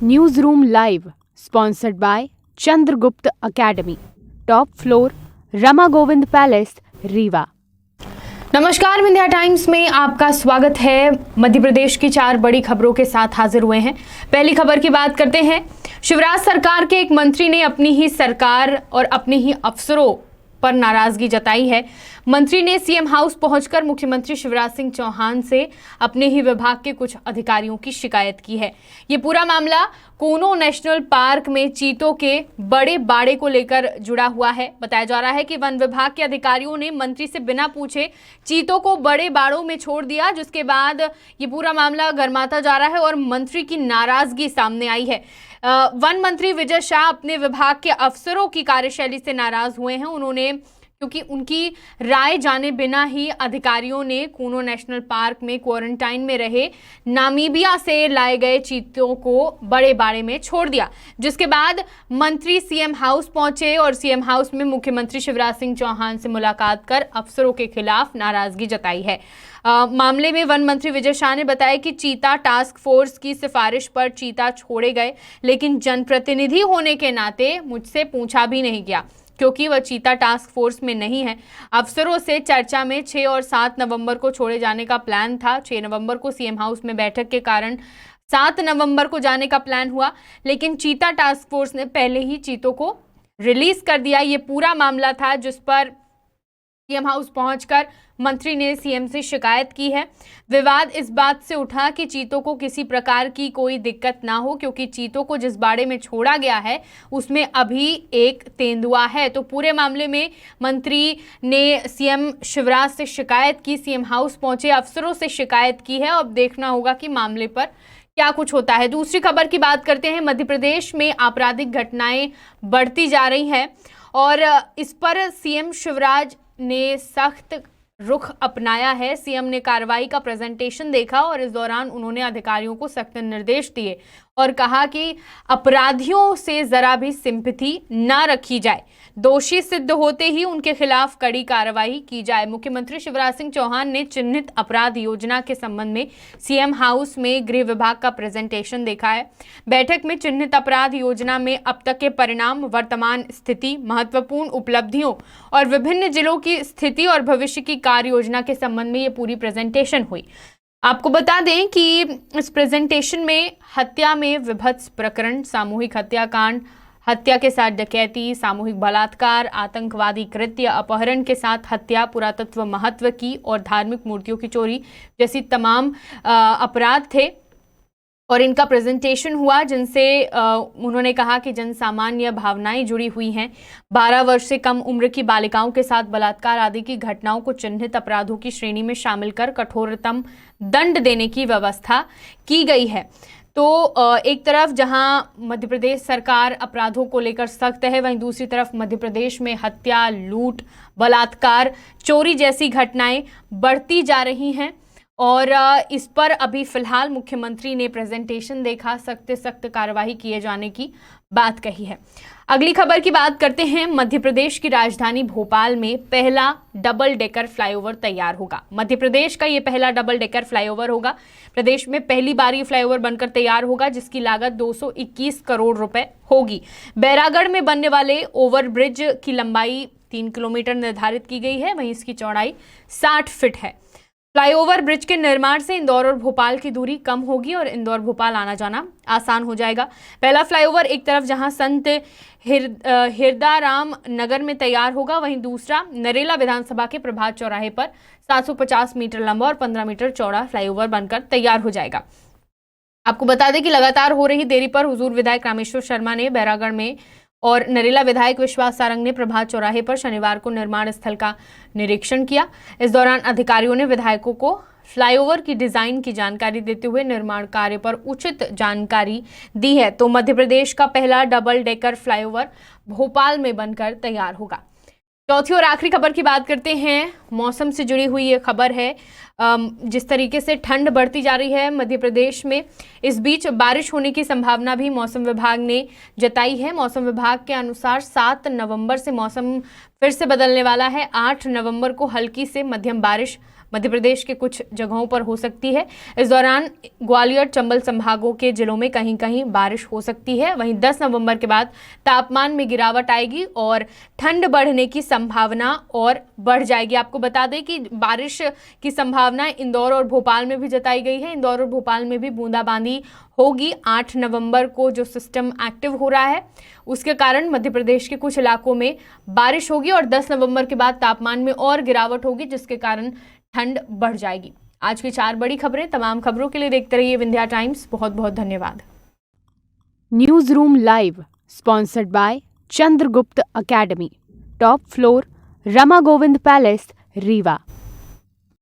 News room live sponsored by Chandragupta academy, top floor, Rama Govind palace, Rewa. नमस्कार, Vindhya times में आपका स्वागत है। मध्य प्रदेश की 4 बड़ी खबरों के साथ हाजिर हुए हैं। पहली खबर की बात करते हैं। शिवराज सरकार के एक मंत्री ने अपनी ही सरकार और अपने ही अफसरों पर नाराजगी जताई है। मंत्री ने सीएम हाउस पहुंचकर मुख्यमंत्री शिवराज सिंह चौहान से अपने ही विभाग के कुछ अधिकारियों की शिकायत की है। ये पूरा मामला कूनो नेशनल पार्क में चीतों के बड़े बाड़े को लेकर जुड़ा हुआ है। बताया जा रहा है कि वन विभाग के अधिकारियों ने मंत्री से बिना पूछे चीतों को बड़े बाड़ों में छोड़ दिया, जिसके बाद ये पूरा मामला गर्माता जा रहा है और मंत्री की नाराजगी सामने आई है। वन मंत्री विजय शाह अपने विभाग के अफसरों की कार्यशैली से नाराज हुए हैं। उन्होंने क्योंकि उनकी राय जाने बिना ही अधिकारियों ने कूनो नेशनल पार्क में क्वारंटाइन में रहे नामीबिया से लाए गए चीतों को बड़े बाड़े में छोड़ दिया, जिसके बाद मंत्री सीएम हाउस पहुंचे और सीएम हाउस में मुख्यमंत्री शिवराज सिंह चौहान से मुलाकात कर अफसरों के खिलाफ नाराजगी जताई है। मामले में वन मंत्री विजय शाह ने बताया कि चीता टास्क फोर्स की सिफारिश पर चीता छोड़े गए, लेकिन जनप्रतिनिधि होने के नाते मुझसे पूछा भी नहीं गया क्योंकि वह चीता टास्क फोर्स में नहीं है। अफसरों से चर्चा में 6 और 7 नवंबर को छोड़े जाने का प्लान था। 6 नवंबर को सीएम हाउस में बैठक के कारण 7 नवंबर को जाने का प्लान हुआ, लेकिन चीता टास्क फोर्स ने पहले ही चीतों को रिलीज कर दिया। ये पूरा मामला था जिस पर सीएम हाउस पहुंचकर मंत्री ने सीएम से शिकायत की है। विवाद इस बात से उठा कि चीतों को किसी प्रकार की कोई दिक्कत ना हो, क्योंकि चीतों को जिस बाड़े में छोड़ा गया है उसमें अभी एक तेंदुआ है। तो पूरे मामले में मंत्री ने सीएम शिवराज से शिकायत की, सीएम हाउस पहुंचे, अफसरों से शिकायत की है। अब देखना होगा कि मामले पर क्या कुछ होता है। दूसरी खबर की बात करते हैं। मध्य प्रदेश में आपराधिक घटनाएं बढ़ती जा रही हैं और इस पर सीएम शिवराज ने सख्त रुख अपनाया है। सीएम ने कार्रवाई का प्रेजेंटेशन देखा और इस दौरान उन्होंने अधिकारियों को सख्त निर्देश दिए और कहा कि अपराधियों से जरा भी सिंपैथी ना रखी जाए, दोषी सिद्ध होते ही उनके खिलाफ कड़ी कार्रवाई की जाए। मुख्यमंत्री शिवराज सिंह चौहान ने चिन्हित अपराध योजना के संबंध में सीएम हाउस में गृह विभाग का प्रेजेंटेशन देखा है। बैठक में चिन्हित अपराध योजना में अब तक के परिणाम, वर्तमान स्थिति, महत्वपूर्ण उपलब्धियों और विभिन्न जिलों की स्थिति और भविष्य की कार्य योजना के संबंध में ये पूरी प्रेजेंटेशन हुई। आपको बता दें कि इस प्रेजेंटेशन में हत्या में विभत्स प्रकरण, सामूहिक हत्याकांड, हत्या के साथ डकैती, सामूहिक बलात्कार, आतंकवादी कृत्य, अपहरण के साथ हत्या, पुरातत्व महत्व की और धार्मिक मूर्तियों की चोरी जैसी तमाम अपराध थे और इनका प्रेजेंटेशन हुआ, जिनसे उन्होंने कहा कि जन सामान्य भावनाएं जुड़ी हुई हैं। 12 वर्ष से कम उम्र की बालिकाओं के साथ बलात्कार आदि की घटनाओं को चिन्हित अपराधों की श्रेणी में शामिल कर कठोरतम दंड देने की व्यवस्था की गई है। तो एक तरफ जहां मध्य प्रदेश सरकार अपराधों को लेकर सख्त है, वहीं दूसरी तरफ मध्य प्रदेश में हत्या, लूट, बलात्कार, चोरी जैसी घटनाएं बढ़ती जा रही हैं और इस पर अभी फिलहाल मुख्यमंत्री ने प्रेजेंटेशन देखा, सख्त सख्त कार्रवाई किए जाने की बात कही है। अगली खबर की बात करते हैं। मध्य प्रदेश की राजधानी भोपाल में पहला डबल डेकर फ्लाईओवर तैयार होगा। मध्य प्रदेश का ये पहला डबल डेकर फ्लाईओवर होगा। प्रदेश में पहली बार ये फ्लाईओवर बनकर तैयार होगा, जिसकी लागत 221 करोड़ रुपए होगी। बैरागढ़ में बनने वाले ओवरब्रिज की लंबाई 3 किलोमीटर निर्धारित की गई है, वहीं इसकी चौड़ाई 60 फीट है। फ्लाईओवर ब्रिज के निर्माण से इंदौर और भोपाल की दूरी कम होगी और इंदौर भोपाल आना जाना आसान हो जाएगा। पहला फ्लाईओवर एक तरफ जहां संत हिरदाराम नगर में तैयार होगा, वहीं दूसरा नरेला विधानसभा के प्रभात चौराहे पर 750 मीटर लंबा और 15 मीटर चौड़ा फ्लाईओवर बनकर तैयार हो जाएगा। आपको बता दें कि लगातार हो रही देरी पर हुजूर विधायक रामेश्वर शर्मा ने बैरागढ़ में और नरेला विधायक विश्वास सारंग ने प्रभात चौराहे पर शनिवार को निर्माण स्थल का निरीक्षण किया। इस दौरान अधिकारियों ने विधायकों को फ्लाईओवर की डिजाइन की जानकारी देते हुए निर्माण कार्य पर उचित जानकारी दी है। तो मध्य प्रदेश का पहला डबल डेकर फ्लाईओवर भोपाल में बनकर तैयार होगा। चौथी और आखिरी खबर की बात करते हैं। मौसम से जुड़ी हुई ये खबर है। जिस तरीके से ठंड बढ़ती जा रही है मध्य प्रदेश में, इस बीच बारिश होने की संभावना भी मौसम विभाग ने जताई है। मौसम विभाग के अनुसार 7 नवंबर से मौसम फिर से बदलने वाला है। 8 नवंबर को हल्की से मध्यम बारिश मध्य प्रदेश के कुछ जगहों पर हो सकती है। इस दौरान ग्वालियर चंबल संभागों के जिलों में कहीं कहीं बारिश हो सकती है। वहीं 10 नवंबर के बाद तापमान में गिरावट आएगी और ठंड बढ़ने की संभावना और बढ़ जाएगी। आपको बता दें कि बारिश की संभावना इंदौर और भोपाल में भी जताई गई है। इंदौर और भोपाल में भी बूंदाबांदी होगी। 8 नवंबर को जो सिस्टम एक्टिव हो रहा है उसके कारण मध्य प्रदेश के कुछ इलाकों में बारिश होगी और 10 नवंबर के बाद तापमान में और गिरावट होगी, जिसके कारण ठंड बढ़ जाएगी। आज की 4 बड़ी खबरें। तमाम खबरों के लिए देखते रहिए विंध्या टाइम्स। बहुत बहुत धन्यवाद। News room live sponsored by Chandragupta academy, top floor, Rama Govind palace, Rewa.